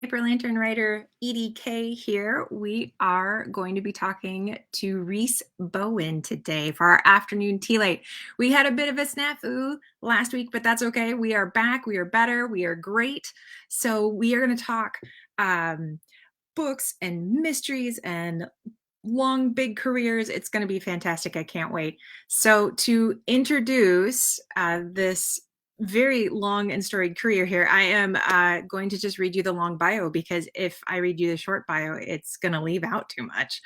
Paper Lantern writer Edie Cay here. We are going to be talking to Rhys Bowen today for our afternoon tea light. We had a bit of a snafu last week, but that's okay. We are back. We are better. We are great. So we are going to talk books and mysteries and long, big careers. It's going to be fantastic. I can't wait. So to introduce this very long and storied career here, I am going to just read you the long bio because if I read you the short bio, it's going to leave out too much.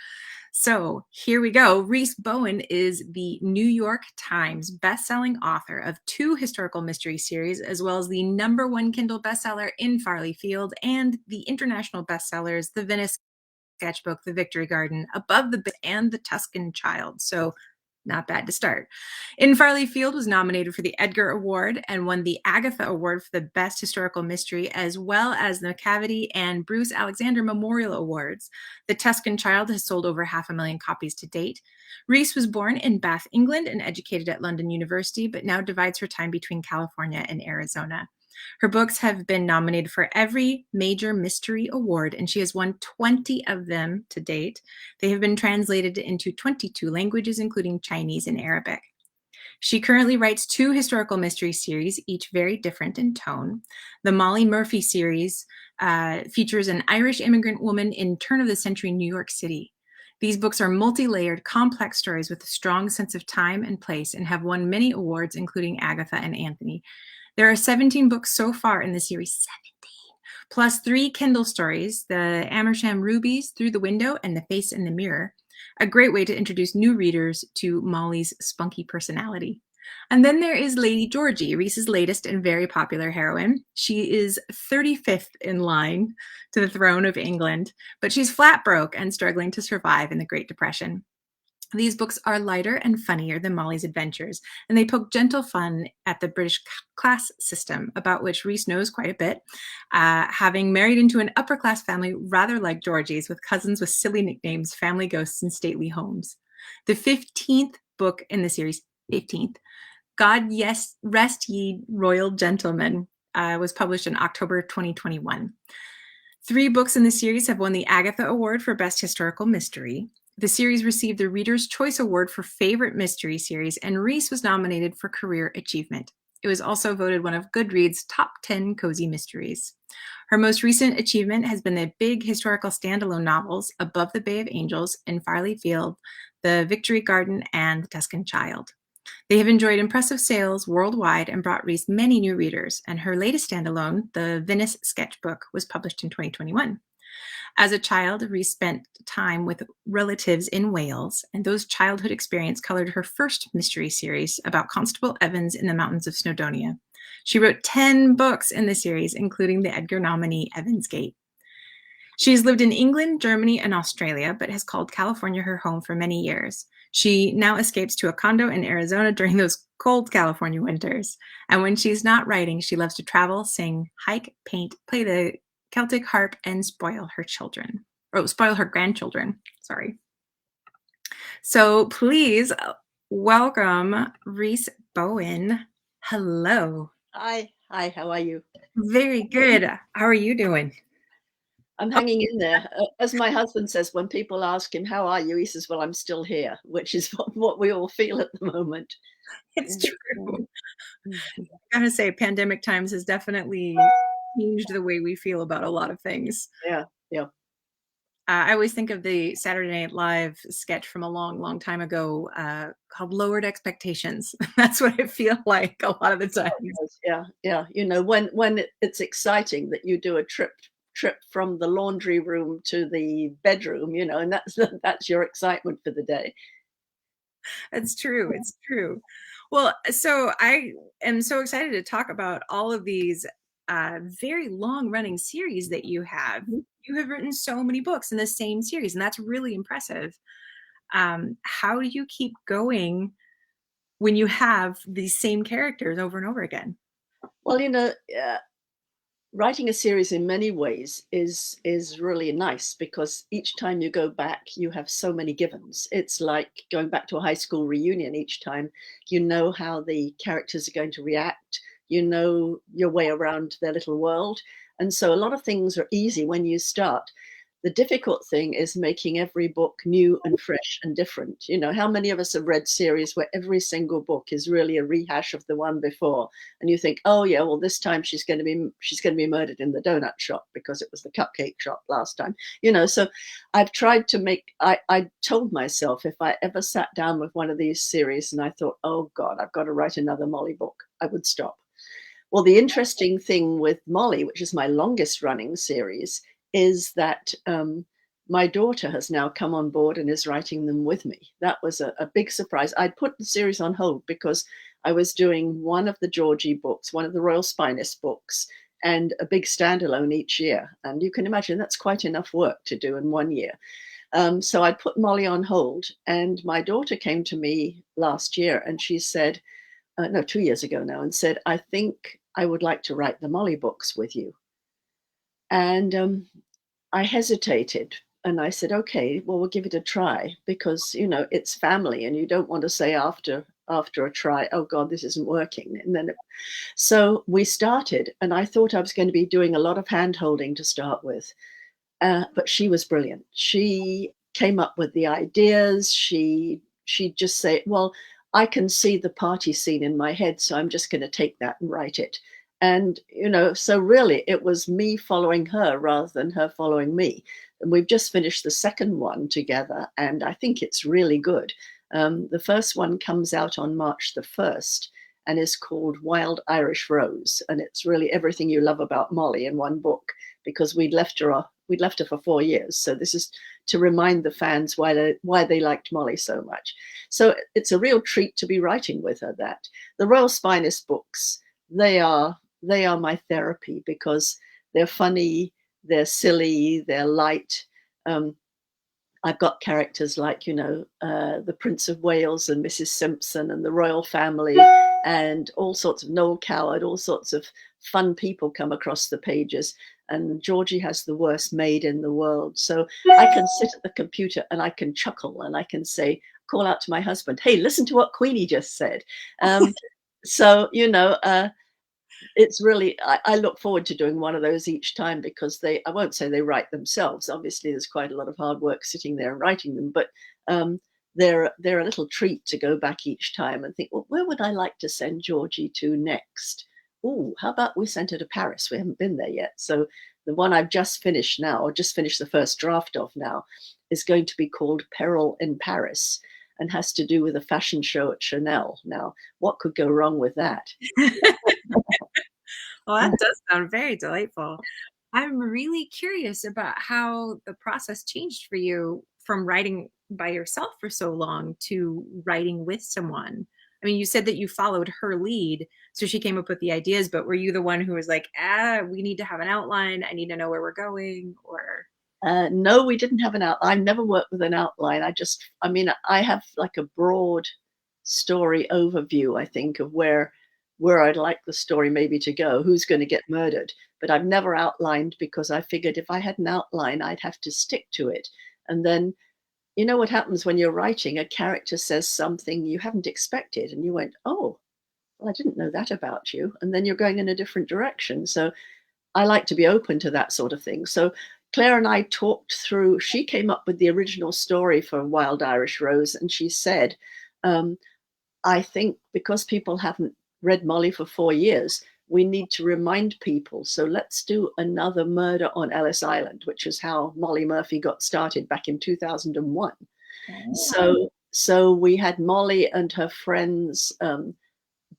So here we go. Rhys Bowen is the New York Times best-selling author of 2 historical mystery series, as well as the #1 Kindle bestseller In Farley Field and the international bestsellers The Venice Sketchbook, The Victory Garden, Above the Bit, and The Tuscan Child. So not bad to start. In Farley Field was nominated for the Edgar Award and won the Agatha Award for the Best Historical Mystery, as well as the Macavity and Bruce Alexander Memorial Awards. The Tuscan Child has sold over 500,000 copies to date. Rhys was born in Bath, England, and educated at London University, but now divides her time between California and Arizona. Her books have been nominated for every major mystery award, and she has won 20 of them to date. They have been translated into 22 languages, including Chinese and Arabic. She currently writes 2 historical mystery series, each very different in tone. The Molly Murphy series features an Irish immigrant woman in turn-of-the-century New York City. These books are multi-layered, complex stories with a strong sense of time and place and have won many awards, including Agatha and Anthony. There are 17 books so far in the series, 17, plus 3 Kindle stories, the Amersham Rubies, Through the Window, and The Face in the Mirror. A great way to introduce new readers to Molly's spunky personality. And then there is Lady Georgie, Rhys's latest and very popular heroine. She is 35th in line to the throne of England, but she's flat broke and struggling to survive in the Great Depression. These books are lighter and funnier than Molly's adventures, and they poke gentle fun at the British class system, about which Rhys knows quite a bit, having married into an upper-class family rather like Georgie's, with cousins with silly nicknames, family ghosts, and stately homes. The 15th book in the series, 15th, God Yes Rest Ye Royal Gentlemen, was published in October 2021. 3 books in the series have won the Agatha Award for Best Historical Mystery. The series received the Reader's Choice Award for Favorite Mystery Series, and Rhys was nominated for Career Achievement. It was also voted one of Goodreads' top 10 cozy mysteries. Her most recent achievement has been the big historical standalone novels Above the Bay of Angels, In Farley Field, The Victory Garden, and The Tuscan Child. They have enjoyed impressive sales worldwide and brought Rhys many new readers, and her latest standalone, The Venice Sketchbook, was published in 2021. As a child, Rhys spent time with relatives in Wales, and those childhood experiences colored her first mystery series about Constable Evans in the mountains of Snowdonia. She wrote 10 books in the series, including the Edgar nominee Evans Gate. She has lived in England, Germany, and Australia, but has called California her home for many years. She now escapes to a condo in Arizona during those cold California winters. And when she's not writing, she loves to travel, sing, hike, paint, play the Celtic harp, and spoil her children. Or spoil her grandchildren, sorry. So please welcome Rhys Bowen. Hello. Hi, how are you? Very good. How are you doing? I'm hanging in there. As my husband says, when people ask him, how are you? He says, well, I'm still here, which is what we all feel at the moment. It's true. I gotta say, pandemic times has definitely changed the way we feel about a lot of things. Yeah, yeah. I always think of the Saturday Night Live sketch from a long, long time ago called Lowered Expectations. That's what I feel like a lot of the time. Yeah, yeah. You know, when it's exciting that you do a trip from the laundry room to the bedroom, you know, and that's your excitement for the day. It's true. It's true. Well, so I am so excited to talk about all of these very long running series that you have. You have written so many books in the same series, and that's really impressive. How do you keep going when you have these same characters over and over again? Well, you know, writing a series in many ways is really nice because each time you go back, you have so many givens. It's like going back to a high school reunion each time. You know how the characters are going to react. You know your way around their little world. And so a lot of things are easy when you start. The difficult thing is making every book new and fresh and different. You know, how many of us have read series where every single book is really a rehash of the one before, and you think, oh yeah, well this time she's going to be murdered in the donut shop because it was the cupcake shop last time. You know, so I've tried to make. I told myself if I ever sat down with one of these series and I thought, oh God, I've got to write another Molly book, I would stop. Well, the interesting thing with Molly, which is my longest running series, is that my daughter has now come on board and is writing them with me. That was a big surprise. I'd put the series on hold because I was doing one of the Georgie books, one of the Royal Spinist books, and a big standalone each year. And you can imagine that's quite enough work to do in one year. So I put Molly on hold, and my daughter came to me last year and she said, no, 2 years ago now, and said, I think I would like to write the Molly books with you. And I hesitated and I said, okay, well, we'll give it a try because, you know, it's family and you don't want to say after a try, oh God, this isn't working. And then, so we started and I thought I was going to be doing a lot of hand holding to start with. But she was brilliant. She came up with the ideas. She'd just say, well, I can see the party scene in my head, so I'm just going to take that and write it. And, you know, so really it was me following her rather than her following me. And we've just finished the second one together, and I think it's really good. The first one comes out on March the 1st and is called Wild Irish Rose. And it's really everything you love about Molly in one book, because we'd left her for 4 years. So this is to remind the fans why they liked Molly so much. So it's a real treat to be writing with her. That the Royal Spinist books, they are my therapy because they're funny, they're silly, they're light. I've got characters like, you know, the Prince of Wales and Mrs. Simpson and the royal family and all sorts of Noel Coward, all sorts of fun people come across the pages. And Georgie has the worst maid in the world. So I can sit at the computer and I can chuckle and I can say, call out to my husband, hey, listen to what Queenie just said. So, you know, it's really, I look forward to doing one of those each time because I won't say they write themselves. Obviously, there's quite a lot of hard work sitting there and writing them, but they're a little treat to go back each time and think, well, where would I like to send Georgie to next? Oh, how about we send her to Paris? We haven't been there yet. So the one I've just finished now, or just finished the first draft of now, is going to be called Peril in Paris and has to do with a fashion show at Chanel. Now, what could go wrong with that? Well, that does sound very delightful. I'm really curious about how the process changed for you from writing by yourself for so long to writing with someone. I mean, you said that you followed her lead, so she came up with the ideas, but were you the one who was like, we need to have an outline, I need to know where we're going, or? No, we didn't have an outline. I've never worked with an outline. I mean, I have like a broad story overview, I think, of where I'd like the story maybe to go, who's going to get murdered. But I've never outlined because I figured if I had an outline, I'd have to stick to it. And then, you know what happens when you're writing, a character says something you haven't expected and you went, oh, well, I didn't know that about you. And then you're going in a different direction. So I like to be open to that sort of thing. So Claire and I talked through, she came up with the original story for Wild Irish Rose, and she said, I think because people haven't read Molly for 4 years, we need to remind people. So let's do another murder on Ellis Island, which is how Molly Murphy got started back in 2001. Oh. So we had Molly and her friends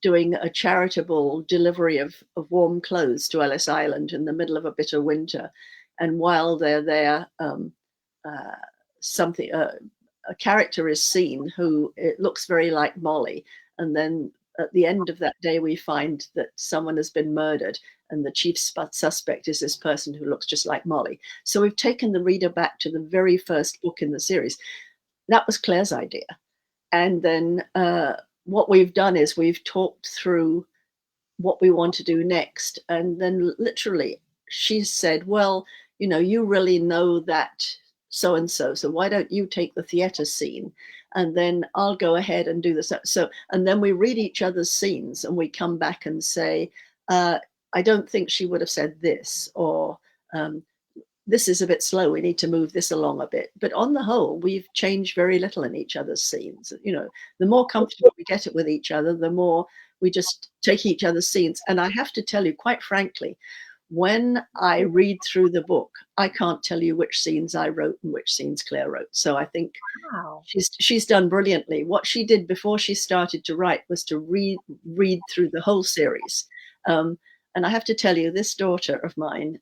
doing a charitable delivery of warm clothes to Ellis Island in the middle of a bitter winter. And while they're there, a character is seen who it looks very like Molly. And then at the end of that day, we find that someone has been murdered and the chief suspect is this person who looks just like Molly. So we've taken the reader back to the very first book in the series. That was Claire's idea. And then what we've done is we've talked through what we want to do next. And then literally she said, well, you know, you really know that so-and-so, so why don't you take the theater scene? And then I'll go ahead and do this. So, and then we read each other's scenes and we come back and say, I don't think she would have said this, or um, this is a bit slow, we need to move this along a bit. But on the whole, we've changed very little in each other's scenes. You know, the more comfortable we get it with each other, the more we just take each other's scenes. And I have to tell you, quite frankly, when I read through the book, I can't tell you which scenes I wrote and which scenes Claire wrote. So I think Wow. she's done brilliantly. What she did before she started to write was to read through the whole series. Um, and I have to tell you, this daughter of mine,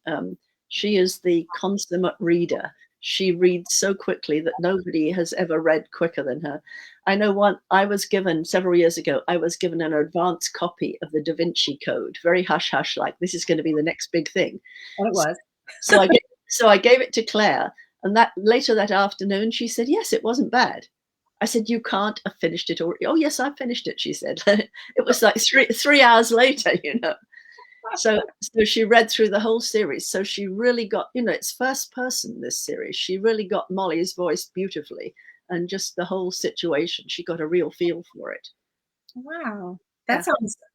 she is the consummate reader. She reads so quickly that nobody has ever read quicker than her. I know I was given several years ago, I was given an advance copy of the Da Vinci Code, very hush hush, like this is going to be the next big thing. And it was. So I gave it to Claire, and that later that afternoon she said, yes, it wasn't bad. I said, you can't have finished it already. Oh yes, I finished it, she said. It was like three hours later, you know. So she read through the whole series. So she really got, you know, it's first person, this series. She really got Molly's voice beautifully, and just the whole situation. She got a real feel for it. Wow. Yeah.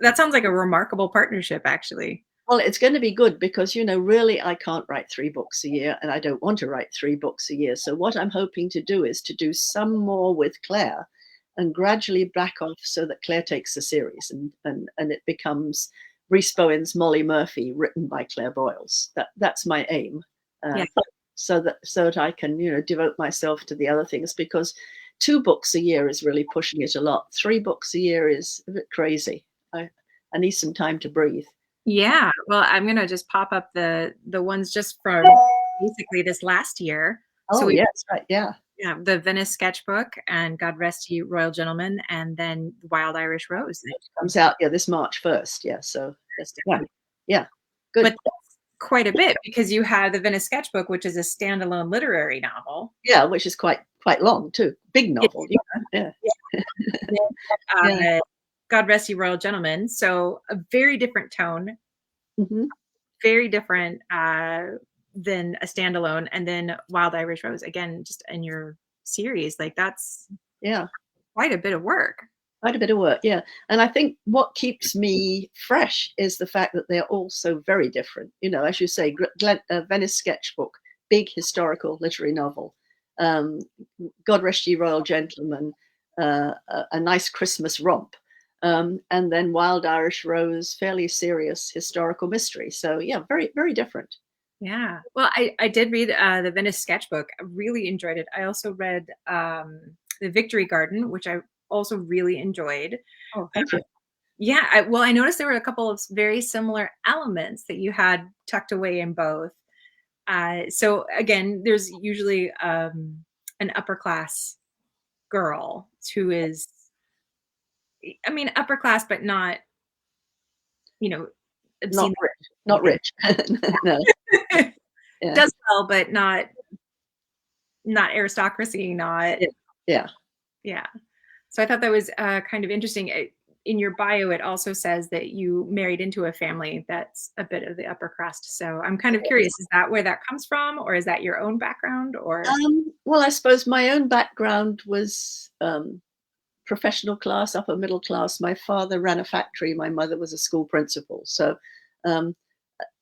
That sounds like a remarkable partnership, actually. Well, it's going to be good because, you know, really, I can't write 3 books a year, and I don't want to write 3 books a year. So what I'm hoping to do is to do some more with Claire and gradually back off so that Claire takes the series, and it becomes Rhys Bowen's Molly Murphy, written by Claire Boyles. That's my aim. Yeah. So that I can, you know, devote myself to the other things, because 2 books a year is really pushing it a lot. 3 books a year is a bit crazy. I need some time to breathe. Yeah. Well, I'm gonna just pop up the ones just from basically this last year. So Oh, we yes, right, yeah. Yeah, the Venice Sketchbook and God Rest You Royal Gentleman, and then Wild Irish Rose. Comes out, yeah, this March 1st. Yeah, so that's Yeah. yeah, good. But that's quite a bit, because you have the Venice Sketchbook, which is a standalone literary novel. Yeah, which is quite long too. Big novel, you know? Yeah. Yeah. God Rest You Royal Gentleman. So a very different tone, Hmm. very different than a standalone. And then Wild Irish Rose, again, just in your series, like that's Yeah. quite a bit of work. Quite a bit of work, yeah. And I think what keeps me fresh is the fact that they're all so very different. You know, as you say, Venice Sketchbook, big historical literary novel. Um, God Rest Ye Royal Gentleman, a nice Christmas romp. And then Wild Irish Rose, fairly serious historical mystery. So yeah, very, very different. Yeah. Well, I did read the Venice Sketchbook. I really enjoyed it. I also read the Victory Garden, which I also really enjoyed. Oh, thank you. Yeah. I noticed there were a couple of very similar elements that you had tucked away in both. So again, there's usually an upper class girl who is, I mean, upper class, but not, you know, Not obscene. rich. Not rich. No. Yeah. Does well, but not aristocracy, not. Yeah. Yeah. Yeah. So I thought that was kind of interesting. In your bio, it also says that you married into a family that's a bit of the upper crust. So I'm kind of curious, is that where that comes from, or is that your own background, or? Well, I suppose my own background was professional class, upper middle class. My father ran a factory. My mother was a school principal. So, um,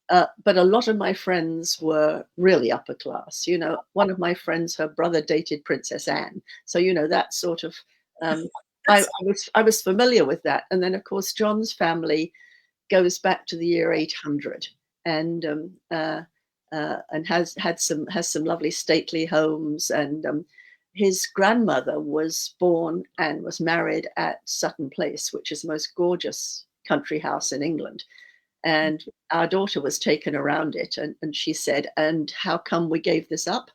but a lot of my friends were really upper class. You know, one of my friends, her brother dated Princess Anne. So, you know, that sort of, um, I was familiar with that. And then, of course, John's family goes back to the year 800, and has some lovely stately homes. And his grandmother was born and was married at Sutton Place, which is the most gorgeous country house in England. And our daughter was taken around it, and she said, "And how come we gave this up?"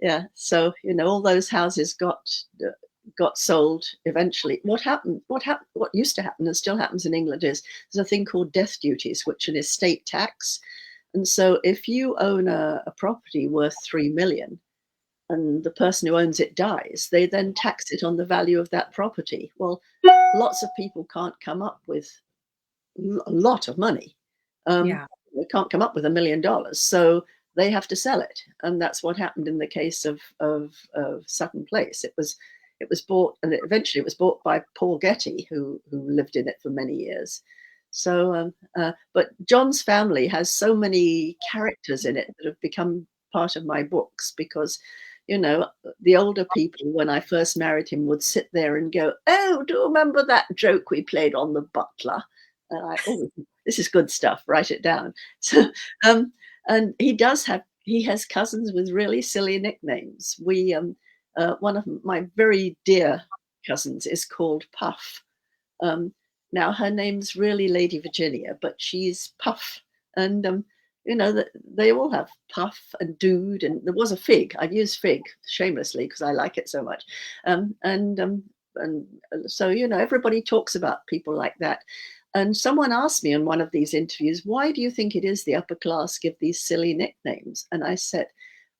Yeah, so you know, all those houses got sold eventually. What used to happen and still happens in England is there's a thing called death duties, which is an estate tax. And so if you own a property worth 3 million and the person who owns it dies, they then tax it on the value of that property. Well, lots of people can't come up with a lot of money. Yeah. They can't come up with $1 million, so they have to sell it, and that's what happened in the case of Sutton Place. It was bought, and eventually it was bought by Paul Getty, who lived in it for many years. But John's family has so many characters in it that have become part of my books because, the older people, when I first married him, would sit there and go, "Oh, do you remember that joke we played on the butler?" And oh, this is good stuff. Write it down. So, um, and he has cousins with really silly nicknames. One of my very dear cousins is called Puff. Um, Now her name's really Lady Virginia, but she's Puff, and they all have Puff and Dude, and there was a Fig. I've used Fig shamelessly because I like it so much, um, and um, and so everybody talks about people like that. And someone asked me in one of these interviews, "Why do you think it is the upper class give these silly nicknames?" And I said,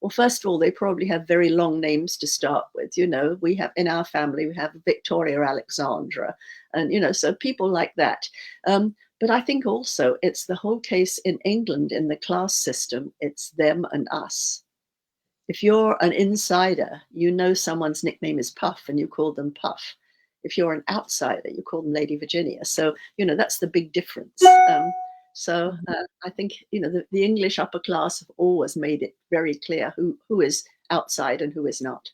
well, first of all, they probably have very long names to start with. We have in our family, we have Victoria Alexandra, and so people like that. But I think also it's the whole case in England in the class system. It's them and us. If you're an insider, someone's nickname is Puff and you call them Puff. If you're an outsider, you call them Lady Virginia. So, that's the big difference. I think, the English upper class have always made it very clear who is outside and who is not.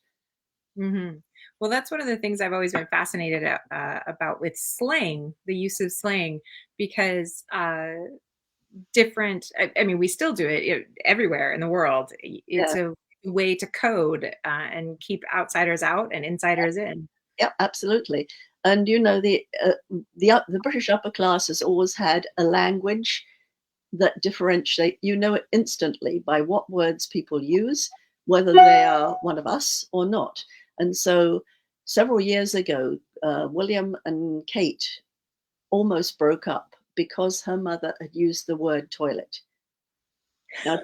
Mm-hmm. Well, that's one of the things I've always been fascinated about with slang, the use of slang, because I mean, we still do it everywhere in the world. It's Yeah. a way to code and keep outsiders out and insiders in. Yeah, absolutely. And the British upper class has always had a language that differentiate. You know it instantly by what words people use, whether they are one of us or not. And so, several years ago, William and Kate almost broke up because her mother had used the word toilet. Now,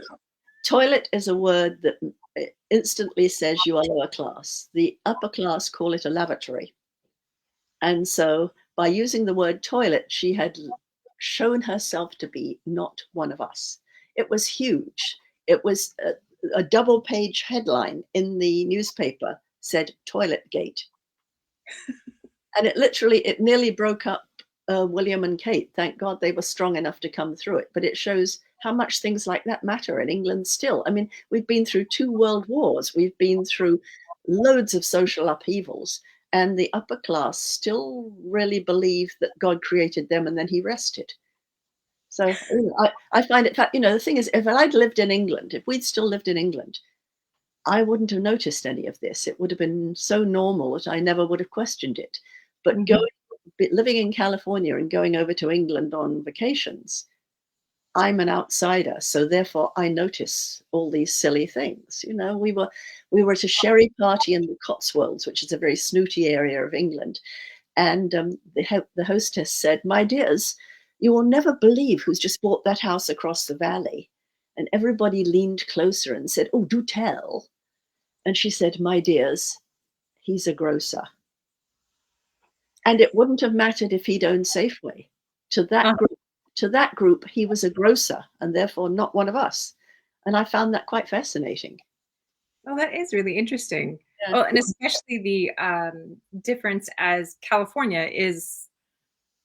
toilet is a word that instantly says you are lower class. The upper class call it a lavatory. And so by using the word toilet, she had shown herself to be not one of us. It was huge. It was a double page headline in the newspaper said toilet gate. And it nearly broke up William and Kate. Thank God they were strong enough to come through it. But it shows how much things like that matter in England still. I mean, we've been through 2 world wars. We've been through loads of social upheavals. And the upper class still really believe that God created them and then he rested. So I find it, the thing is, if I'd lived in England, if we'd still lived in England, I wouldn't have noticed any of this. It would have been so normal that I never would have questioned it. But living in California and going over to England on vacations, I'm an outsider, so therefore I notice all these silly things. We were at a sherry party in the Cotswolds, which is a very snooty area of England, and the hostess said, "My dears, you will never believe who's just bought that house across the valley." And everybody leaned closer and said, "Oh, do tell." And she said, "My dears, he's a grocer." And it wouldn't have mattered if he'd owned Safeway. To that group, he was a grocer and therefore not one of us. And I found that quite fascinating. Oh, that is really interesting. Yeah. Oh, and especially the difference as California is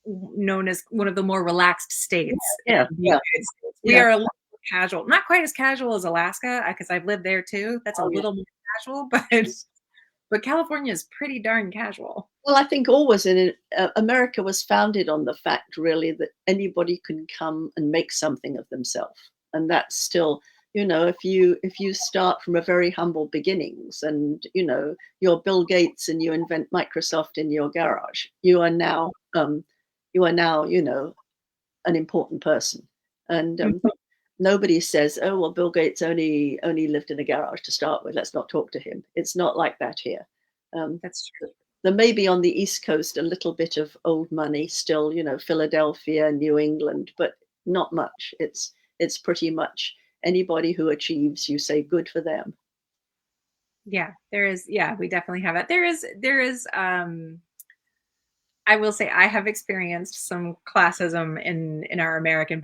known as one of the more relaxed states Yeah. in the United States. We are a little more casual, not quite as casual as Alaska, because I've lived there too. That's a little more casual, but California is pretty darn casual. Well, I think always America was founded on the fact, really, that anybody can come and make something of themselves, and that's still, if you start from a very humble beginnings, and you're Bill Gates and you invent Microsoft in your garage, you are now an important person, and nobody says, "Oh, well, Bill Gates only lived in a garage to start with. Let's not talk to him." It's not like that here. That's true. There may be on the East Coast a little bit of old money still, Philadelphia, New England, but not much. It's pretty much anybody who achieves, you say good for them. Yeah, there is. Yeah, we definitely have it. There is I will say I have experienced some classism in our American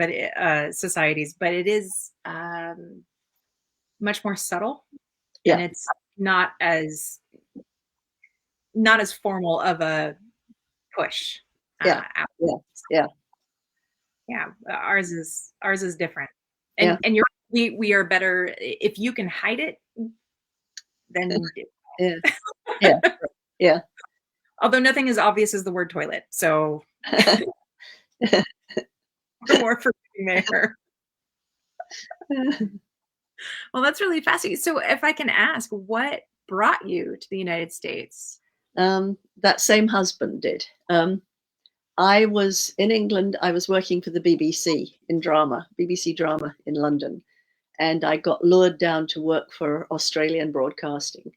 societies, but it is much more subtle, and Yeah, it's not as formal of a push yeah, out. yeah, yeah. Yeah, ours is different. Yeah, And we are better if you can hide it, then yeah, yeah, yeah. although nothing as obvious as the word toilet. So we're more forgiving there. Well, that's really fascinating. So if I can ask, what brought you to the United States? That same husband did. I was in England. I was working for the BBC in drama, BBC drama in London, and I got lured down to work for Australian broadcasting.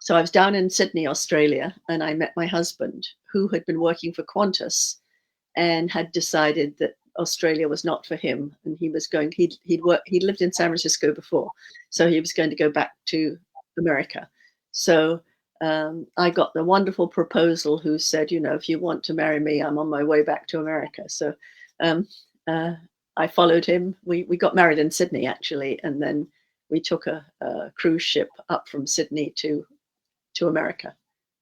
So I was down in Sydney, Australia, and I met my husband, who had been working for Qantas and had decided that Australia was not for him, and he was going. He'd lived in San Francisco before, so he was going to go back to America. So I got the wonderful proposal who said, you know, if you want to marry me, I'm on my way back to America. So um, uh, I followed him. We got married in Sydney actually, and then we took a cruise ship up from Sydney to America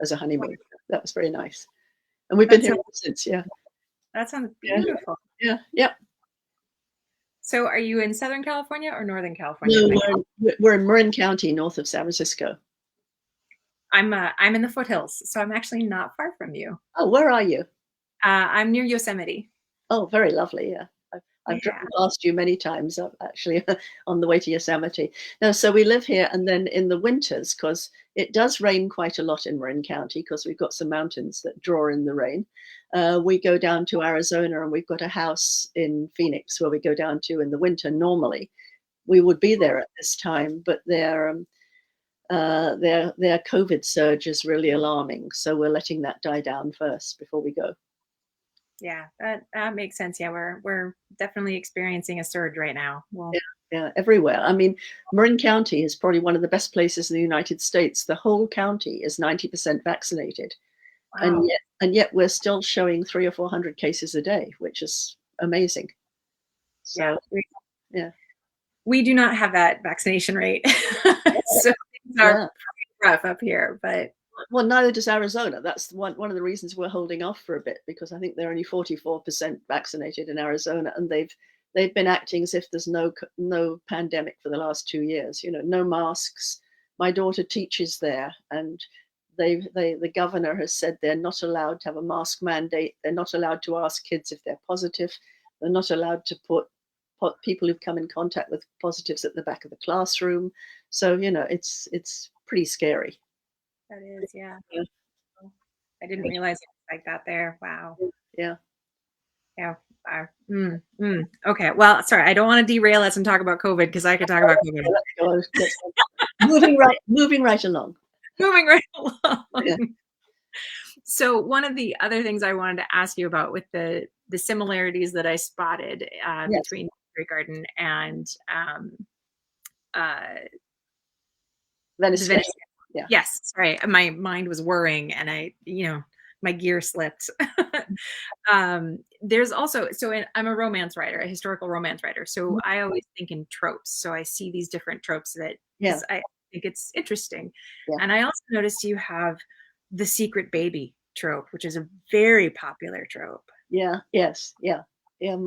as a honeymoon. That was very nice, and we've been That here sounds, ever since. Yeah. that sounds Yeah, beautiful. yeah, yeah. So are you in Southern California or Northern California No, right now? we're in Marin County, north of San Francisco. I'm in the foothills, so I'm actually not far from you. Oh, where are you? I'm near Yosemite. Oh, very lovely. Yeah. I've Yeah. driven past you many times, actually, on the way to Yosemite. No, so we live here, and then in the winters, because it does rain quite a lot in Marin County, because we've got some mountains that draw in the rain. We go down to Arizona, and we've got a house in Phoenix where we go down to in the winter. Normally, we would be there at this time, but their COVID surge is really alarming. So we're letting that die down first before we go. Yeah, that makes sense. Yeah, we're definitely experiencing a surge right now. Yeah, Well, yeah, everywhere. I mean, Marin County is probably one of the best places in the United States. The whole county is 90% vaccinated, wow. and yet we're still showing 300 or 400 cases a day, which is amazing. Yeah, So yeah, we do not have that vaccination rate, so things are yeah. rough up here. But Well, neither does Arizona. That's one of the reasons we're holding off for a bit, because I think they're only 44% vaccinated in Arizona, and they've been acting as if there's no pandemic for the last 2 years. You know, no masks. My daughter teaches there, and the governor has said they're not allowed to have a mask mandate. They're not allowed to ask kids if they're positive. They're not allowed to put people who've come in contact with positives at the back of the classroom. So you know, it's pretty scary. that is, yeah. Yeah. I didn't realize it was like that there. Wow. Yeah. Yeah. Okay. Well, sorry, I don't want to derail us and talk about COVID because I could talk about COVID. Let's go. Let's go. Moving right along. Moving right along. Yeah. So one of the other things I wanted to ask you about with the similarities that I spotted Yes. between Victory Garden and uh, the Venice Venice. Sketch. Yeah. Yes, sorry, my mind was whirring, and my gear slipped. There's also I'm a romance writer, a historical romance writer, so I always think in tropes. So I see these different tropes that Yeah. because I think it's interesting, Yeah. and I also noticed you have the secret baby trope, which is a very popular trope. Yeah. Yes. Yeah. Yeah.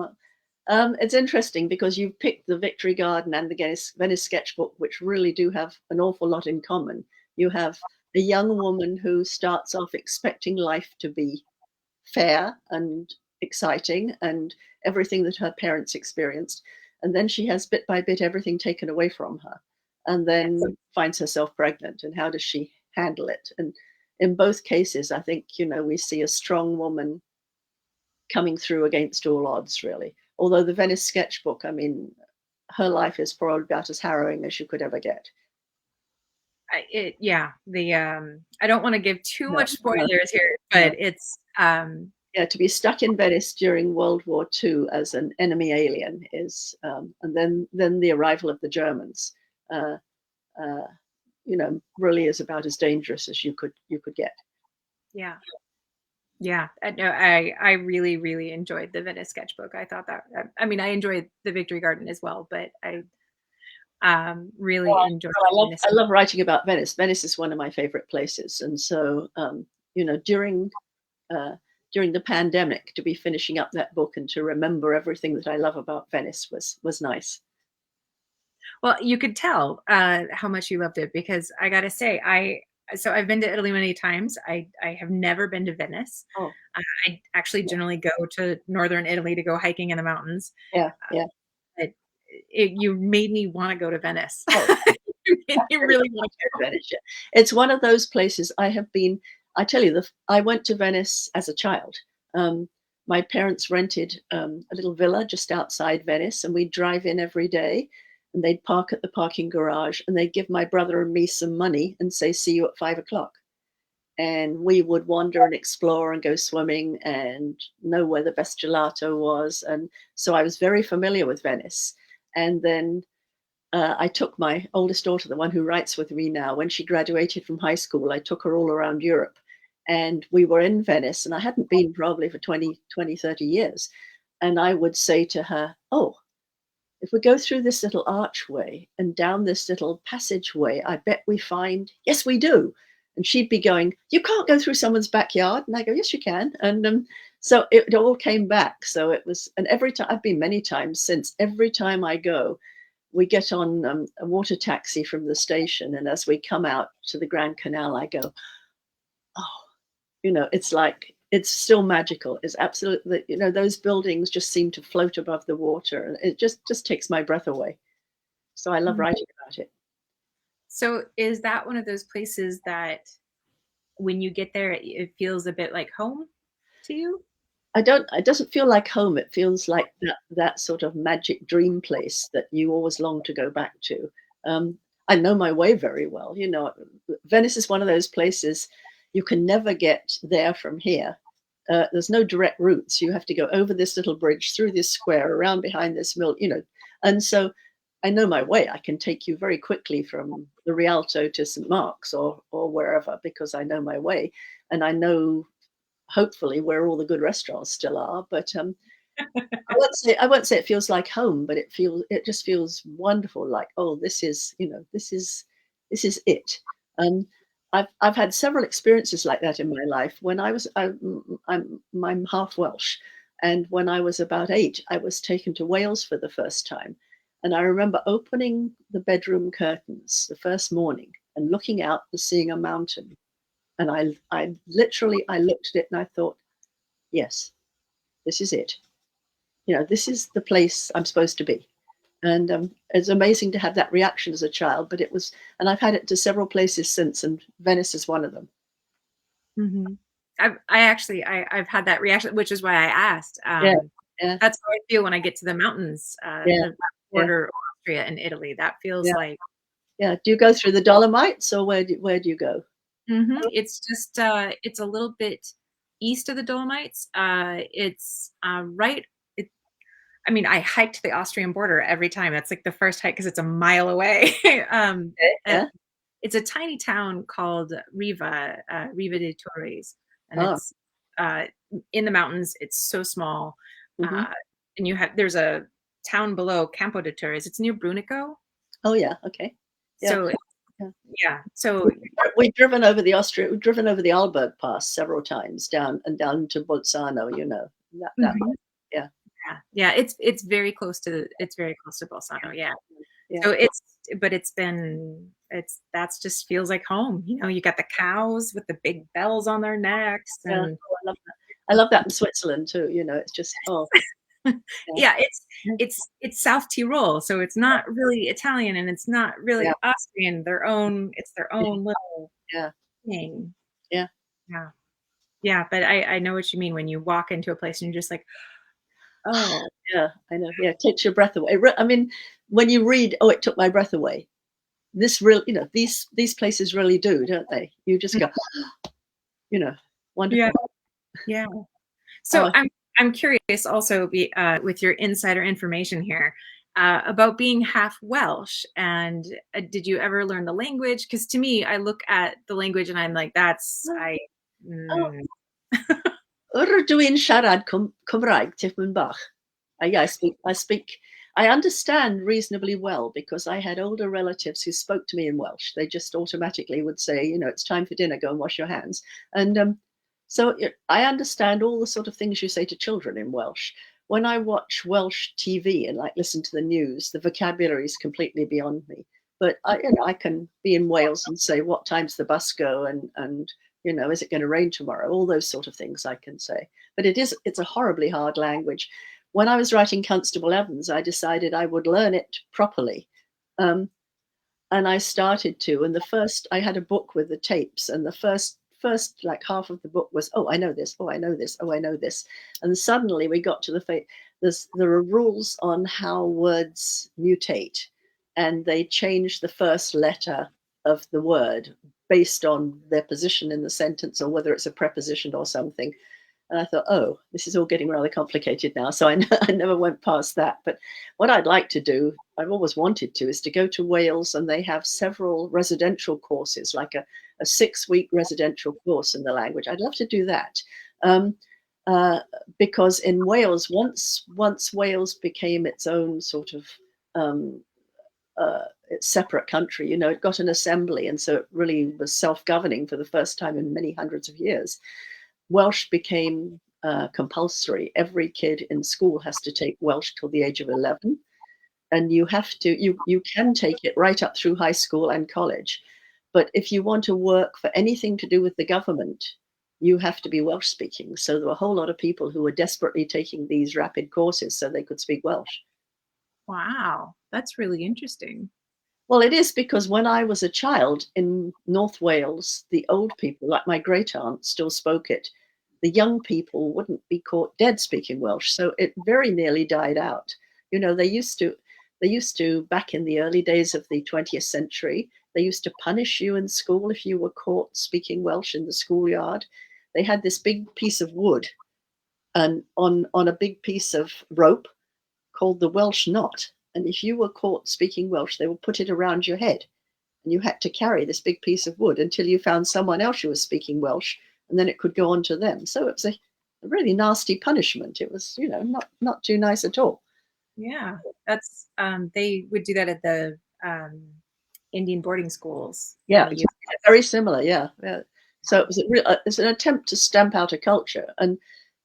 It's interesting because you've picked the Victory Garden and the Venice Sketchbook, which really do have an awful lot in common. You have a young woman who starts off expecting life to be fair and exciting and everything that her parents experienced. And then she has bit by bit everything taken away from her, and then finds herself pregnant. And how does she handle it? And in both cases, I think, you know, we see a strong woman coming through against all odds, really. Although the Venice Sketchbook, I mean, her life is probably about as harrowing as you could ever get. Yeah, the I don't want to give too No, much no, spoilers here, no. but it's Yeah, to be stuck in Venice during World War II as an enemy alien is, and then the arrival of the Germans, uh, uh, you know, really is about as dangerous as you could get. yeah. Yeah, no, I really really enjoyed the Venice sketchbook. I thought that I mean I enjoyed the Victory Garden as well, but I really enjoyed Venice. I love writing about Venice. Venice is one of my favorite places, and so you know, uh, during the pandemic, to be finishing up that book and to remember everything that I love about Venice was nice. Well, you could tell how much you loved it because I gotta say, I've been to Italy many times. I have never been to Venice. Oh, I actually generally go to northern Italy to go hiking in the mountains. yeah, yeah. But you made me want to go to Venice. Oh, You made me really want to go. Venice. Yeah. It's one of those places I have been. I tell you, I went to Venice as a child. Um, my parents rented a little villa just outside Venice, and we'd drive in every day. And they'd park at the parking garage, and they'd give my brother and me some money and say, "See you at 5 o'clock." And we would wander and explore and go swimming and know where the best gelato was. And so I was very familiar with Venice. And then I took my oldest daughter, the one who writes with me now, when she graduated from high school, I took her all around Europe. And we were in Venice, and I hadn't been probably for 30 years. And I would say to her, "Oh, if we go through this little archway and down this little passageway, I bet we find, yes, we do." And she'd be going, "You can't go through someone's backyard." And I go, "Yes, you can." And so it all came back. So it was, and every time, I've been many times since, every time I go, we get on a water taxi from the station. And as we come out to the Grand Canal, I go, "Oh, it's like, it's still magical. It's absolutely, those buildings just seem to float above the water. And it just takes my breath away. So I love Mhm. writing about it. So is that one of those places that when you get there, it feels a bit like home to you? It doesn't feel like home. It feels like that sort of magic dream place that you always long to go back to. Um, I know my way very well. Venice is one of those places you can never get there from here. There's no direct routes. You have to go over this little bridge, through this square, around behind this mill. And so I know my way. I can take you very quickly from the Rialto to St. Mark's or wherever, because I know my way, and I know, hopefully, where all the good restaurants still are. But I won't say it feels like home, but it just feels wonderful. Like, oh, this is it. Um, I've had several experiences like that in my life. When I'm half Welsh, and when I was about 8, I was taken to Wales for the first time, and I remember opening the bedroom curtains the first morning and looking out and seeing a mountain. And I literally, I looked at it and I thought, yes, this is it. This is the place I'm supposed to be. And it's amazing to have that reaction as a child, but and I've had it to several places since, and Venice is one of them. Mhm. I've had that reaction, which is why I asked. Yeah, yeah, That's how I feel when I get to the mountains, yeah, the yeah, border of Austria and Italy. That feels yeah, like yeah. Do you go through the Dolomites, or where do you go? it's just it's a little bit east of the Dolomites. It's right. It, I mean, I hiked the Austrian border every time. That's like the first hike because it's a mile away. Okay, And yeah. it's a tiny town called Riva de Torres, and Oh, it's uh, in the mountains. It's so small, hmm. uh, and there's a town below Campo de Torres. It's near Brunico, Oh, yeah. Okay. Yeah, so yeah. yeah. So We've driven over the Arlberg Pass several times, down to Bolzano. That mhm, yeah, yeah. It's very close to Bolzano. Yeah. yeah, So it's that's just feels like home. You got the cows with the big bells on their necks yeah. and Oh, I love that. I love that in Switzerland too. It's just, oh, yeah, yeah, it's South Tyrol, so it's not really Italian and it's not yeah, really Austrian. It's their yeah, own little yeah, thing. yeah. Yeah. Yeah, but I know what you mean when you walk into a place and you're just like, oh, Yeah, I know. Yeah, it takes your breath away. I mean, when you read, "Oh, it took my breath away," these places really do, don't they? You just go, you know, yeah, wonderful. yeah. So Oh, I'm curious also with your insider information here about being half Welsh. And did you ever learn the language? Because to me, I look at the language and I'm like, oh, mm, ydw i'n siarad Cymraeg tipyn bach? Yeah, I speak, I understand reasonably well because I had older relatives who spoke to me in Welsh. They just automatically would say, "It's time for dinner. Go and wash your hands." And So I understand all the sort of things you say to children in Welsh. When I watch Welsh TV and like listen to the news, the vocabulary is completely beyond me. But I can be in Wales and say, what time's the bus go, and is it going to rain tomorrow? All those sort of things I can say. But it's a horribly hard language. When I was writing Constable Evans, I decided I would learn it properly. Um, and I started to. And the first, I had a book with the tapes, and the first like half of the book was, oh, I know this, oh, I know this, oh, I know this. And suddenly we got to there are rules on how words mutate, and they change the first letter of the word based on their position in the sentence, or whether it's a preposition or something. And I thought, oh, this is all getting rather complicated now. So I never went past that. But what I'd like to do, I've always wanted to, is to go to Wales, and they have several residential courses, like a 6-week residential course in the language. I'd love to do that. Um, because in Wales, once Wales became its own sort of um, its separate country, it got an assembly, and so it really was self-governing for the first time in many hundreds of years. Welsh became compulsory. Every kid in school has to take Welsh till the age of 11, and you can take it right up through high school and college. But if you want to work for anything to do with the government, you have to be Welsh speaking. So there were a whole lot of people who were desperately taking these rapid courses so they could speak Welsh. Wow, that's really interesting. Well, it is, because when I was a child in North Wales, the old people, like my great aunt, still spoke it. The young people wouldn't be caught dead speaking Welsh, so it very nearly died out. They used to back in the early days of the 20th century, they used to punish you in school if you were caught speaking Welsh in the schoolyard. They had this big piece of wood and on a big piece of rope called the Welsh knot. And if you were caught speaking Welsh, they would put it around your head. And you had to carry this big piece of wood until you found someone else who was speaking Welsh, and then it could go on to them. So it was a really nasty punishment. It was, not too nice at all. Yeah, that's they would do that at the Indian boarding schools in Yeah, the it's US. very similar. Yeah, yeah. So it was it's an attempt to stamp out a culture, and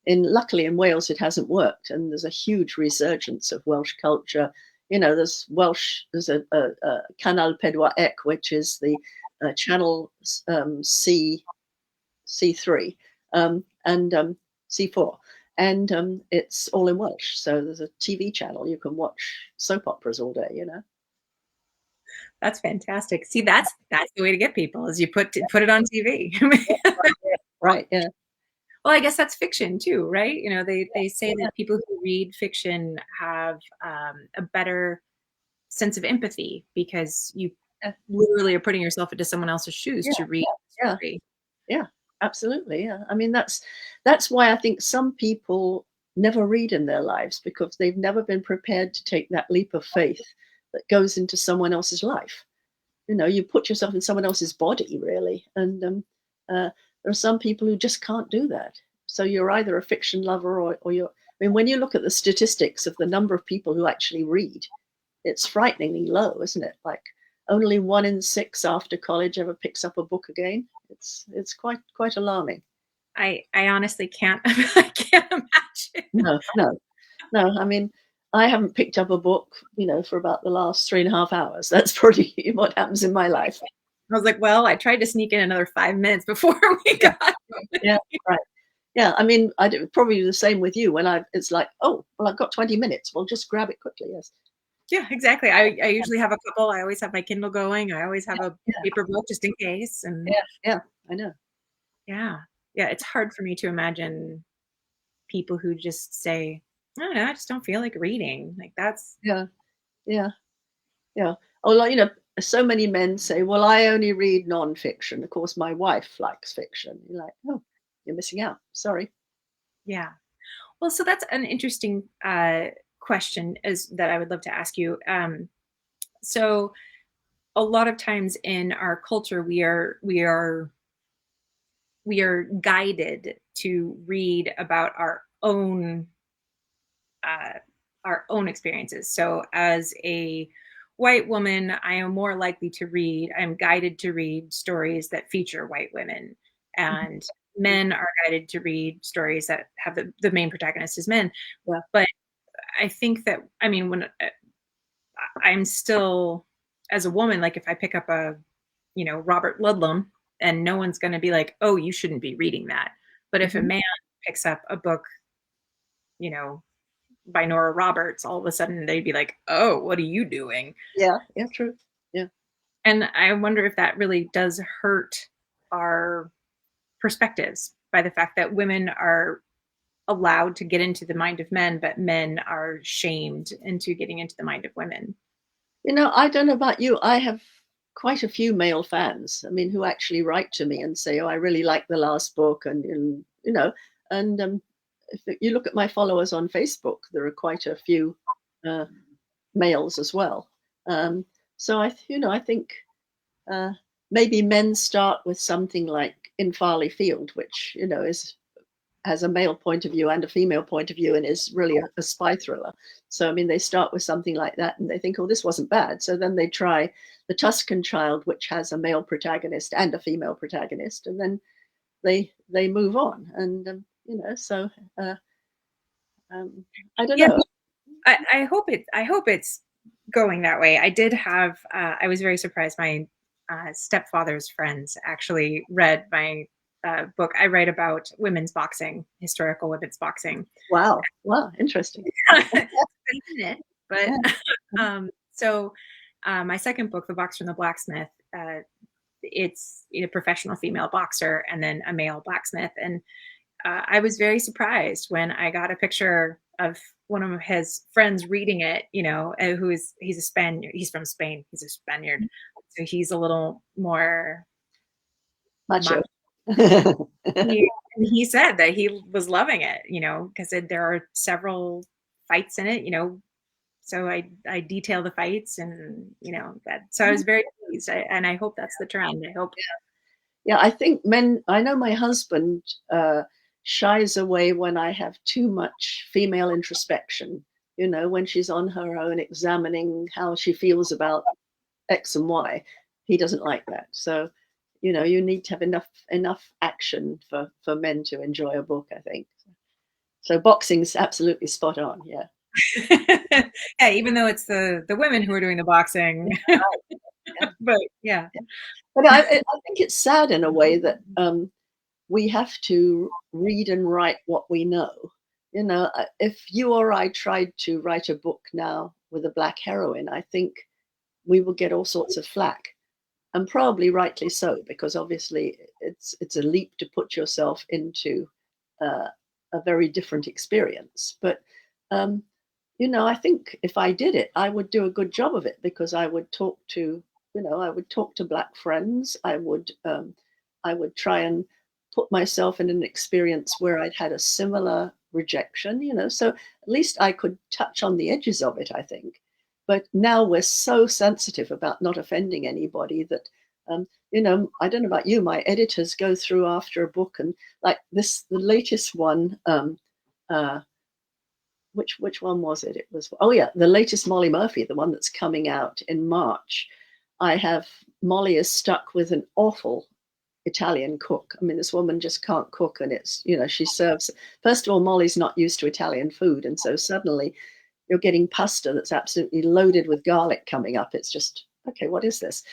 luckily in Wales it hasn't worked, and there's a huge resurgence of Welsh culture. There's Welsh. There's a Canal Pedwar Ec, which is the channel C3 and C4, and it's all in Welsh. So there's a TV channel you can watch soap operas all day. That's fantastic. See, that's the way to get people is you put it on TV. Right. Yeah. Well, I guess that's fiction too, right? They say that people who read fiction have a better sense of empathy because you Yeah. literally are putting yourself into someone else's shoes Yeah. to read the Yeah. story. Yeah, absolutely. Yeah. I mean, that's why I think some people never read in their lives, because they've never been prepared to take that leap of faith that goes into someone else's life. You put yourself in someone else's body, really. And there are some people who just can't do that. So you're either a fiction lover, or you're, I mean, when you look at the statistics of the number of people who actually read, it's frighteningly low, isn't it? Like only 1 in 6 after college ever picks up a book again. It's quite alarming. I honestly can't I can't imagine. No, no, no. I mean, I haven't picked up a book, for about the last 3.5 hours. That's probably what happens in my life. I was like, well, I tried to sneak in another 5 minutes before we Yeah, got. yeah, right. Yeah, I mean, I do probably the same with you. It's like, oh, well, I've got 20 minutes. Well, just grab it quickly. Yes. Yeah, exactly. I usually have a couple. I always have my Kindle going. I always have a Yeah, paper book just in case. And yeah, yeah. I know. yeah, yeah, it's hard for me to imagine people who just say, I don't know, I just don't feel like reading. Like that's Yeah, yeah, yeah. Oh, like, so many men say, well, I only read nonfiction. Of course, my wife likes fiction. You're like, oh, you're missing out. Sorry. yeah. Well, so that's an interesting question is that I would love to ask you. So a lot of times in our culture, we are guided to read about uh, our own experiences. So as a white woman, I am more likely to read. I'm guided to read stories that feature white women, Mhm. and men are guided to read stories that have the main protagonist is men. Yeah. But I think that, I mean, when I'm still, as a woman, like if I pick up a, Robert Ludlum, and no one's going to be like, oh, you shouldn't be reading that. But if a Mhm. man picks up a book, you know, by Nora Roberts, all of a sudden they'd be like, oh, what are you doing? Yeah. Yeah. True. Yeah. And I wonder if that really does hurt our perspectives by the fact that women are allowed to get into the mind of men, but men are shamed into getting into the mind of women. I don't know about you. I have quite a few male fans. I mean, who actually write to me and say, "Oh, I really like the last book," and if you look at my followers on Facebook, there are quite a few uh, males as well. Um, so I think uh, maybe men start with something like In Farley Field, which is has a male point of view and a female point of view and is really a spy thriller. So, I mean, they start with something like that and they think, oh, this wasn't bad. So then they try The Tuscan Child, which has a male protagonist and a female protagonist, and then they move on. And, so uh, um, I don't Yeah, know. I hope it's going that way. I did have I was very surprised. My stepfather's friends actually read my book. I write about women's boxing, historical women's boxing. Wow. Wow. Interesting. But Yeah. so my second book, The Box from the Blacksmith, it's a professional female boxer and then a male blacksmith. And I was very surprised when I got a picture of one of his friends reading it, he's a Spaniard. He's from Spain. He's a Spaniard. So he's a little more Macho. macho. He said that he was loving it, because there are several fights in it, so I detail the fights and, that. So I was very pleased. And I hope that's the trend. I hope. Yeah, I think I know my husband shies away when I have too much female introspection, when she's on her own examining how she feels about X and Y. He doesn't like that. So, you need to have enough action for men to enjoy a book, I think. So boxing's absolutely spot on. Yeah. Yeah, even though it's the women who are doing the boxing. Yeah. But yeah. But I think it's sad in a way that we have to read and write what we know. If you or I tried to write a book now with a black heroine, I think we will get all sorts of flack, and probably rightly so, because obviously it's a leap to put yourself into uh, a very different experience. But um, I think if I did it, I would do a good job of it because I would talk to black friends. I would try and put myself in an experience where I'd had a similar rejection. So at least I could touch on the edges of it, I think. But now we're so sensitive about not offending anybody that I don't know about you, my editors go through after a book and like the latest one. Uh, which one was it? It was, oh yeah, the latest Molly Murphy, the one that's coming out in March. I have Molly is stuck with an awful Italian cook. I mean, this woman just can't cook, and she serves. First of all, Molly's not used to Italian food, and so suddenly you're getting pasta that's absolutely loaded with garlic coming up. It's just okay. What is this?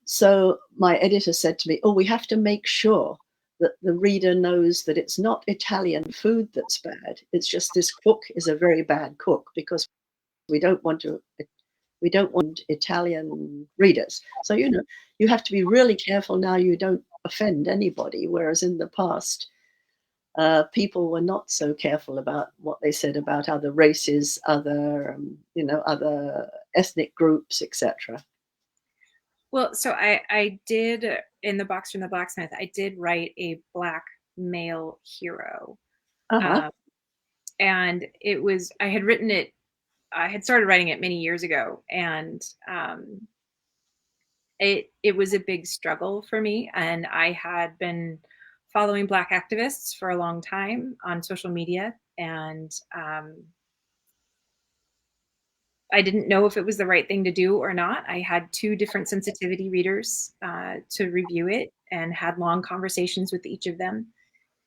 So my editor said to me, "Oh, we have to make sure that the reader knows that it's not Italian food that's bad. It's just this cook is a very bad cook because we don't want to we don't want Italian readers. So you have to be really careful now you don't offend anybody. Whereas in the past, people were not so careful about what they said about other races, other ethnic groups, etc." Well, so I did, in The Box from the Blacksmith, I did write a black male hero. Uh-huh. Um, and I had written it, I had started writing it many years ago, and it was a big struggle for me. And I had been following Black activists for a long time on social media, and I didn't know if it was the right thing to do or not. I had two different sensitivity readers to review it and had long conversations with each of them.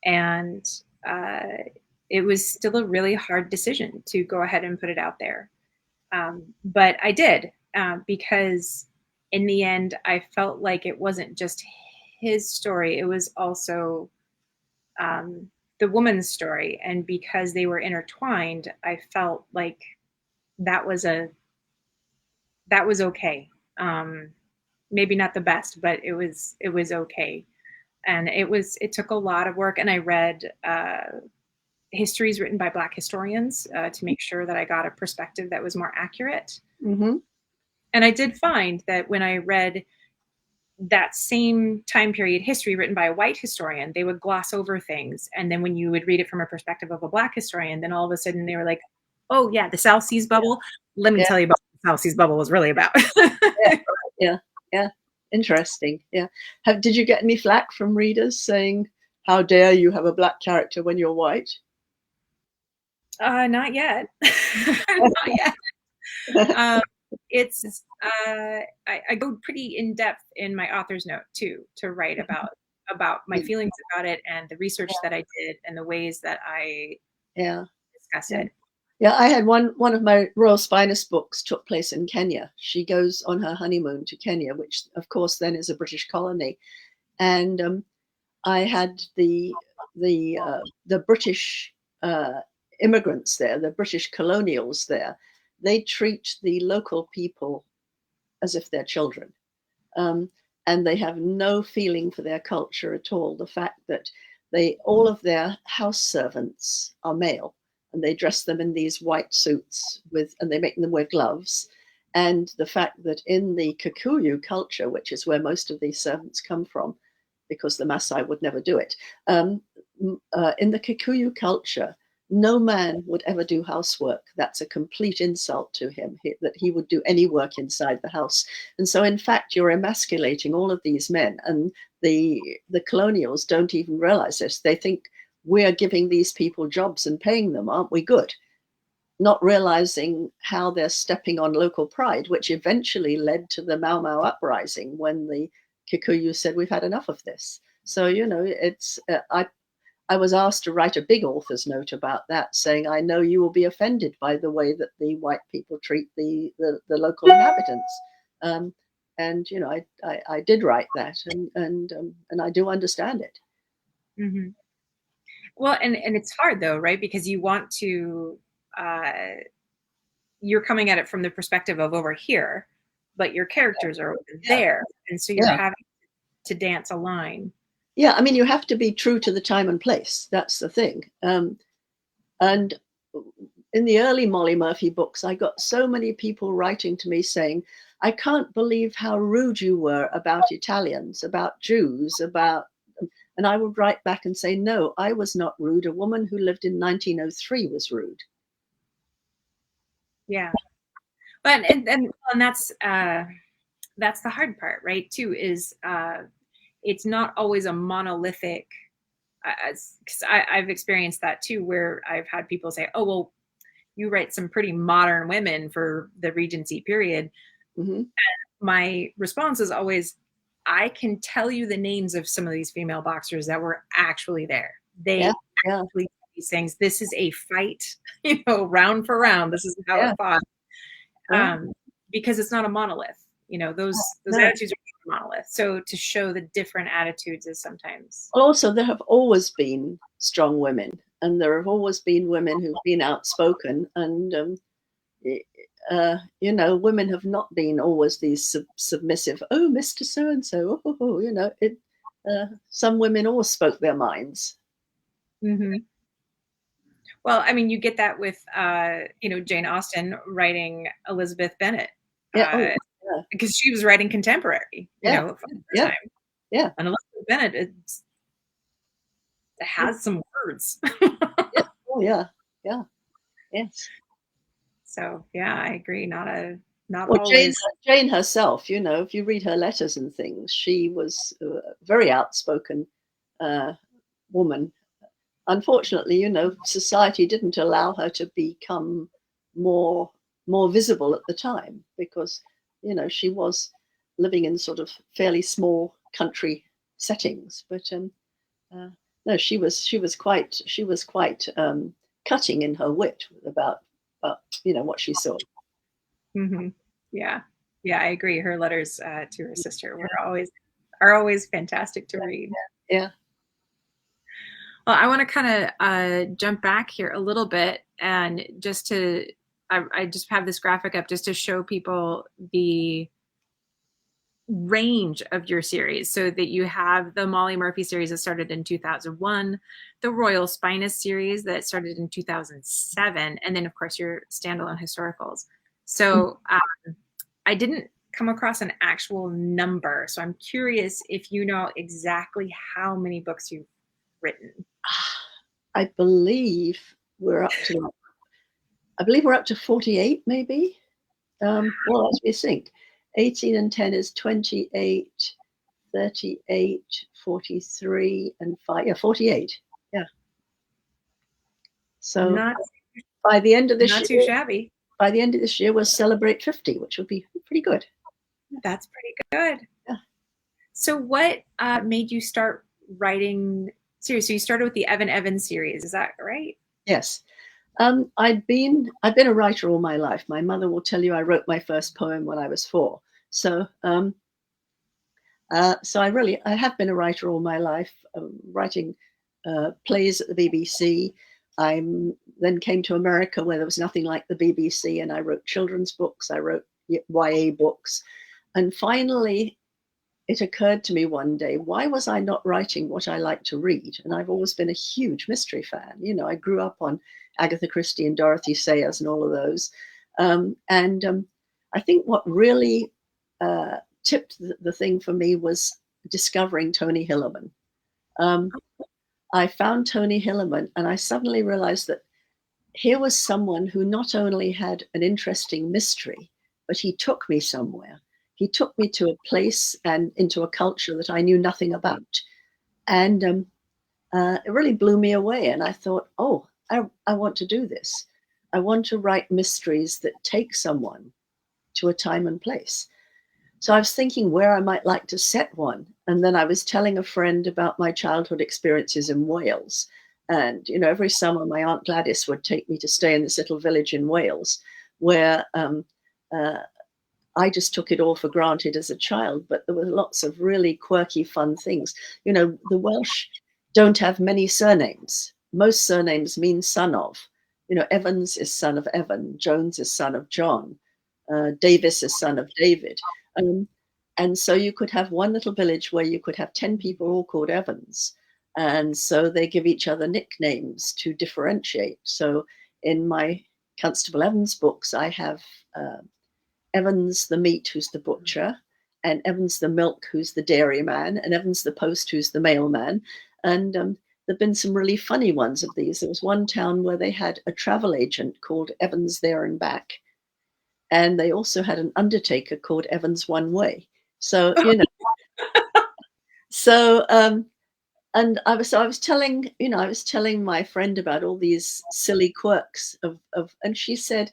And uh, it was still a really hard decision to go ahead and put it out there. But I did, because in the end, I felt like it wasn't just his story, it was also um, the woman's story. And because they were intertwined, I felt like that was a that was okay. Um, Maybe not the best, but it was okay. And it took a lot of work. And I read histories written by Black historians to make sure that I got a perspective that was more accurate. Mm-hmm. And I did find that when I read that same time period history written by a white historian, they would gloss over things. And then when you would read it from a perspective of a Black historian, then all of a sudden they were like, oh, yeah, the South Seas bubble. Let me Yeah. tell you about what the South Seas bubble was really about. Yeah. Yeah. Yeah. Interesting. Yeah. Did you get any flack from readers saying, how dare you have a Black character when you're white? Not yet. Not yet. Um, it's I go pretty in depth in my author's note too to write about my feelings about it and the research that I did and the ways that I Yeah. discuss Yeah. it. Yeah, I had one of my Royal Finest books took place in Kenya. She goes on her honeymoon to Kenya, which of course then is a British colony. And I had the British immigrants there, the British colonials there. They treat the local people as if they're children. Um, and they have no feeling for their culture at all. The fact that all of their house servants are male, and they dress them in these white suits and they make them wear gloves. And the fact that in the Kikuyu culture, which is where most of these servants come from, because the Maasai would never do it, in the Kikuyu culture, no man would ever do housework. That's a complete insult to him, that he would do any work inside the house. And so, in fact, you're emasculating all of these men. And the colonials don't even realize this. They think we're giving these people jobs and paying them, aren't we good? Not realizing how they're stepping on local pride, which eventually led to the Mau Mau uprising when the Kikuyu said, we've had enough of this. So, it's, I was asked to write a big author's note about that, saying, I know you will be offended by the way that the white people treat the local inhabitants. Um, and, I did write that, and I do understand it. Mm-hmm. Well, and it's hard though, right? Because you want to, you're coming at it from the perspective of over here, but your characters are over Yeah. there. And so you're Yeah. having to dance a line. Yeah. I mean, you have to be true to the time and place. That's the thing. And in the early Molly Murphy books, I got so many people writing to me saying, I can't believe how rude you were about Italians, about Jews, and I would write back and say, no, I was not rude. A woman who lived in 1903 was rude. Yeah. But and that's the hard part, right? Too, is it's not always a monolithic. Because I've experienced that too, where I've had people say, "Oh, well, you write some pretty modern women for the Regency period." Mm-hmm. My response is always, "I can tell you the names of some of these female boxers that were actually there. They Yeah. actually did these things. This is a fight, round for round. This is how Yeah. it fought." Yeah. Because it's not a monolith. Those No. attitudes are not a monolith. So to show the different attitudes is sometimes. Also, there have always been strong women, and there have always been women who've been outspoken, and women have not been always these submissive. Oh, Mr. So and so. It. Some women always spoke their minds. Mm-hmm. Well, I mean, you get that with, Jane Austen writing Elizabeth Bennet, Yeah. Oh, yeah. because she was writing contemporary, Yeah. at the Yeah. time. Yeah. And Elizabeth Bennet it has some words. Yeah. Oh, yeah. Yeah. Yes. So yeah, I agree. Not Well, always. Jane herself, if you read her letters and things, she was a very outspoken uh, woman. Unfortunately, society didn't allow her to become more visible at the time because, she was living in sort of fairly small country settings. But No, she was quite cutting in her wit about what she saw. Mm-hmm. Yeah, yeah, I agree. Her letters to her sister are always fantastic to read. Yeah. Well, I want to kind of jump back here a little bit and I just have this graphic up just to show people the range of your series, so that you have the Molly Murphy series that started in 2001, the Royal Spinus series that started in 2007, and then of course your standalone historicals. So I didn't come across an actual number, so I'm curious if you know exactly how many books you've written. I believe we're up to I believe we're up to 48 maybe. Well, as we think, 18 and 10 is 28, 38, 43 and 5. Yeah, 48. Yeah. So Not by the end of this not too year, shabby. we'll celebrate 50, which will be pretty good. That's pretty good. Yeah. So what made you start writing series? So you started with the Evan Evans series, is that right? Yes. I've been a writer all my life. My mother will tell you I wrote my first poem when I was 4. So I have been a writer all my life, writing plays at the BBC. I then came to America where there was nothing like the BBC, and I wrote children's books. I wrote YA books, and finally, it occurred to me one day, why was I not writing what I like to read? And I've always been a huge mystery fan. I grew up on Agatha Christie and Dorothy Sayers and all of those. And I think what really tipped the thing for me was discovering Tony Hillerman. Um, I found Tony Hillerman and I suddenly realized that here was someone who not only had an interesting mystery, but he took me somewhere. He took me to a place and into a culture that I knew nothing about. And it really blew me away. And I thought, oh, I want to do this. I want to write mysteries that take someone to a time and place. So I was thinking where I might like to set one. And then I was telling a friend about my childhood experiences in Wales. And, every summer my Aunt Gladys would take me to stay in this little village in Wales where uh, I just took it all for granted as a child, but there were lots of really quirky, fun things. The Welsh don't have many surnames. Most surnames mean son of. Evans is son of Evan, Jones is son of John, Davis is son of David. Um, and so you could have one little village where you could have 10 people all called Evans. And so they give each other nicknames to differentiate. So in my Constable Evans books, I have Evans the meat, who's the butcher, and Evans the milk, who's the dairyman, and Evans the post, who's the mailman. And there've been some really funny ones of these. There was one town where they had a travel agent called Evans There and Back, and they also had an undertaker called Evans One Way. So so and I was telling my friend about all these silly quirks of, and she said,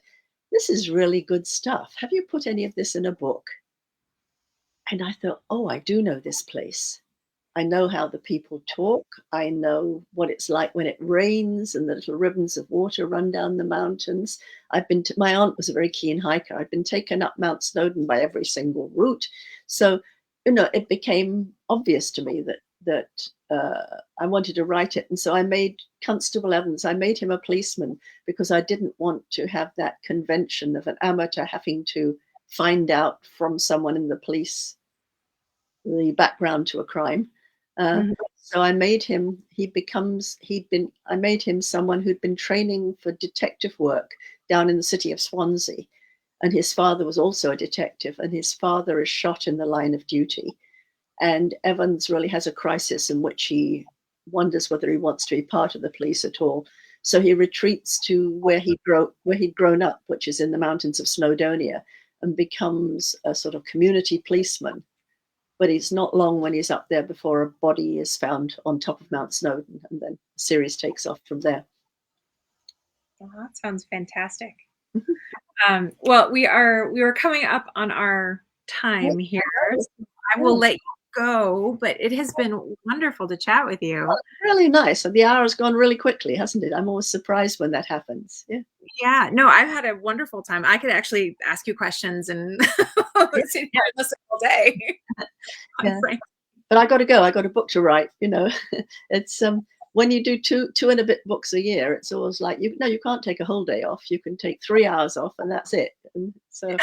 "This is really good stuff. Have you put any of this in a book?" And I thought, oh, I do know this place. I know how the people talk. I know what it's like when it rains and the little ribbons of water run down the mountains. My aunt was a very keen hiker. I'd been taken up Mount Snowdon by every single route. So, it became obvious to me that I wanted to write it. And so I made Constable Evans, I made him a policeman because I didn't want to have that convention of an amateur having to find out from someone in the police the background to a crime. Mhm. So I made him. I made him someone who'd been training for detective work down in the city of Swansea, and his father was also a detective, and his father is shot in the line of duty, and Evans really has a crisis in which he wonders whether he wants to be part of the police at all. So he retreats to where he'd grown up, which is in the mountains of Snowdonia, and becomes a sort of community policeman. But it's not long when he's up there before a body is found on top of Mount Snowdon, and then the series takes off from there. Well, that sounds fantastic. Well, we were coming up on our time here. So I will let you go, but it has been wonderful to chat with you. Really nice. And the hour has gone really quickly, hasn't it? I'm always surprised when that happens. Yeah. Yeah, no, I've had a wonderful time. I could actually ask you questions and Yeah. sit here and listen all day. Quite Yeah. frankly. But I got to go. I got a book to write. It's when you do two and a bit books a year, it's always like you can't take a whole day off. You can take 3 hours off, and that's it. And so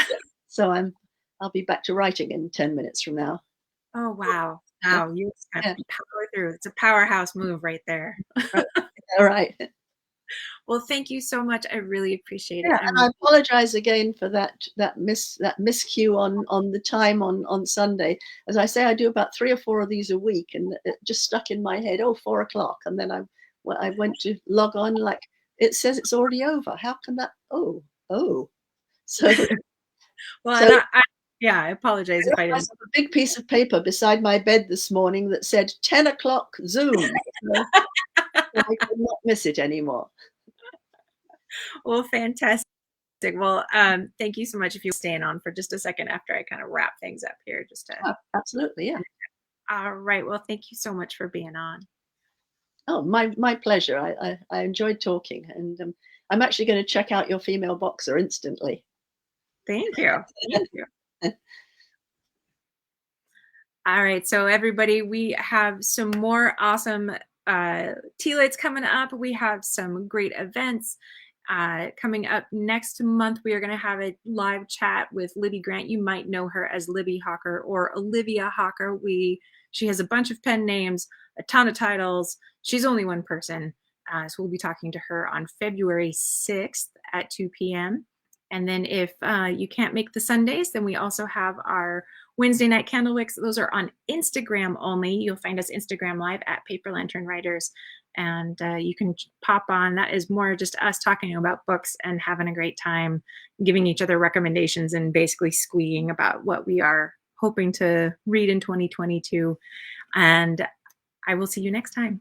I'll be back to writing in 10 minutes from now. Oh wow. Yeah. Wow, you just kind Yeah. of power through. It's a powerhouse move right there. Right. All right. Well, thank you so much. I really appreciate it. Yeah, and I apologize again for that miscue on the time on Sunday. As I say, I do about 3 or 4 of these a week, and it just stuck in my head. Oh, 4 o'clock, and then I went to log on, like it says it's already over. How can that? Oh, so Well, so yeah, I apologize I if I left didn't. myself a big piece of paper beside my bed this morning that said 10 o'clock Zoom. So I could not miss it anymore. Well, fantastic. Well, thank you so much if you staying on for just a second after I kind of wrap things up here, just to. Oh, absolutely, yeah. All right. Well, thank you so much for being on. Oh, my pleasure. I enjoyed talking, and I'm actually going to check out your female boxer instantly. Thank you. Thank you. All right. So everybody, we have some more awesome tea lights coming up. We have some great events coming up next month. We are going to have a live chat with Libby Grant. You might know her as Libby Hawker or Olivia Hawker. She has a bunch of pen names, a ton of titles. She's only one person. So we'll be talking to her on February 6th at 2 p.m. And then if you can't make the Sundays, then we also have our Wednesday night candle wicks. Those are on Instagram only. You'll find us Instagram live at Paper Lantern Writers. And you can pop on. That is more just us talking about books and having a great time, giving each other recommendations and basically squeeing about what we are hoping to read in 2022. And I will see you next time.